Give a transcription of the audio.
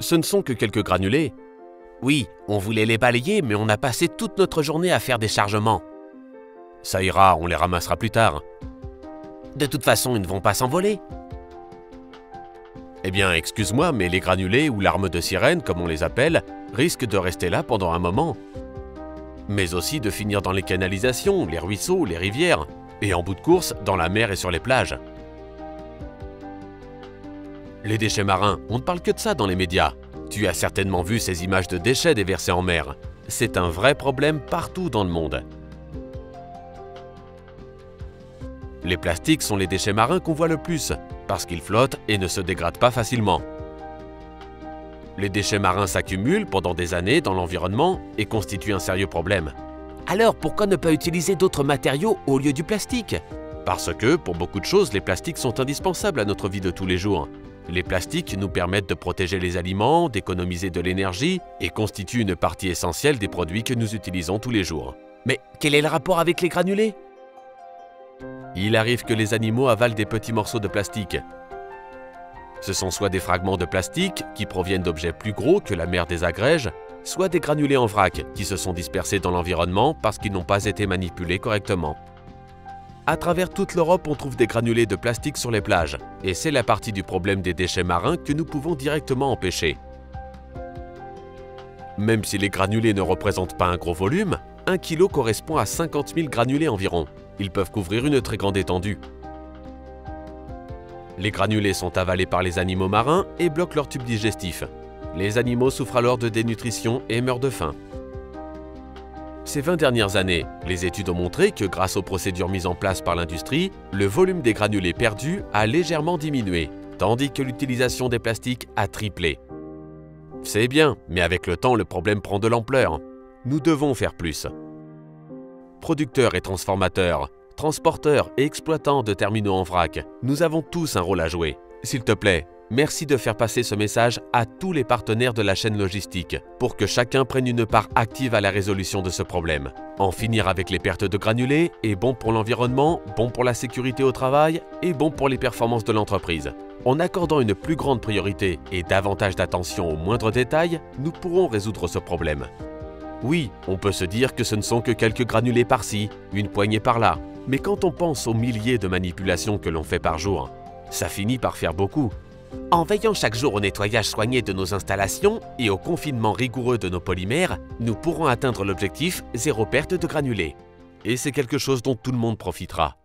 Ce ne sont que quelques granulés. Oui, on voulait les balayer, mais on a passé toute notre journée à faire des chargements. Ça ira, on les ramassera plus tard. De toute façon, ils ne vont pas s'envoler. Eh bien, excuse-moi, mais les granulés ou larmes de sirène, comme on les appelle, risquent de rester là pendant un moment. Mais aussi de finir dans les canalisations, les ruisseaux, les rivières, et en bout de course, dans la mer et sur les plages. Les déchets marins, on ne parle que de ça dans les médias. Tu as certainement vu ces images de déchets déversés en mer. C'est un vrai problème partout dans le monde. Les plastiques sont les déchets marins qu'on voit le plus, parce qu'ils flottent et ne se dégradent pas facilement. Les déchets marins s'accumulent pendant des années dans l'environnement et constituent un sérieux problème. Alors pourquoi ne pas utiliser d'autres matériaux au lieu du plastique? Parce que, pour beaucoup de choses, les plastiques sont indispensables à notre vie de tous les jours. Les plastiques nous permettent de protéger les aliments, d'économiser de l'énergie et constituent une partie essentielle des produits que nous utilisons tous les jours. Mais quel est le rapport avec les granulés? Il arrive que les animaux avalent des petits morceaux de plastique. Ce sont soit des fragments de plastique qui proviennent d'objets plus gros que la mer désagrège, soit des granulés en vrac qui se sont dispersés dans l'environnement parce qu'ils n'ont pas été manipulés correctement. À travers toute l'Europe, on trouve des granulés de plastique sur les plages, et c'est la partie du problème des déchets marins que nous pouvons directement empêcher. Même si les granulés ne représentent pas un gros volume, 1 kg correspond à 50 000 granulés environ. Ils peuvent couvrir une très grande étendue. Les granulés sont avalés par les animaux marins et bloquent leur tube digestif. Les animaux souffrent alors de dénutrition et meurent de faim. Ces 20 dernières années, les études ont montré que grâce aux procédures mises en place par l'industrie, le volume des granulés perdus a légèrement diminué, tandis que l'utilisation des plastiques a triplé. C'est bien, mais avec le temps, le problème prend de l'ampleur. Nous devons faire plus. Producteurs et transformateurs, transporteurs et exploitants de terminaux en vrac, nous avons tous un rôle à jouer. S'il te plaît, merci de faire passer ce message à tous les partenaires de la chaîne logistique pour que chacun prenne une part active à la résolution de ce problème. En finir avec les pertes de granulés est bon pour l'environnement, bon pour la sécurité au travail et bon pour les performances de l'entreprise. En accordant une plus grande priorité et davantage d'attention aux moindres détails, nous pourrons résoudre ce problème. Oui, on peut se dire que ce ne sont que quelques granulés par-ci, une poignée par-là, mais quand on pense aux milliers de manipulations que l'on fait par jour, ça finit par faire beaucoup. En veillant chaque jour au nettoyage soigné de nos installations et au confinement rigoureux de nos polymères, nous pourrons atteindre l'objectif zéro perte de granulés. Et c'est quelque chose dont tout le monde profitera.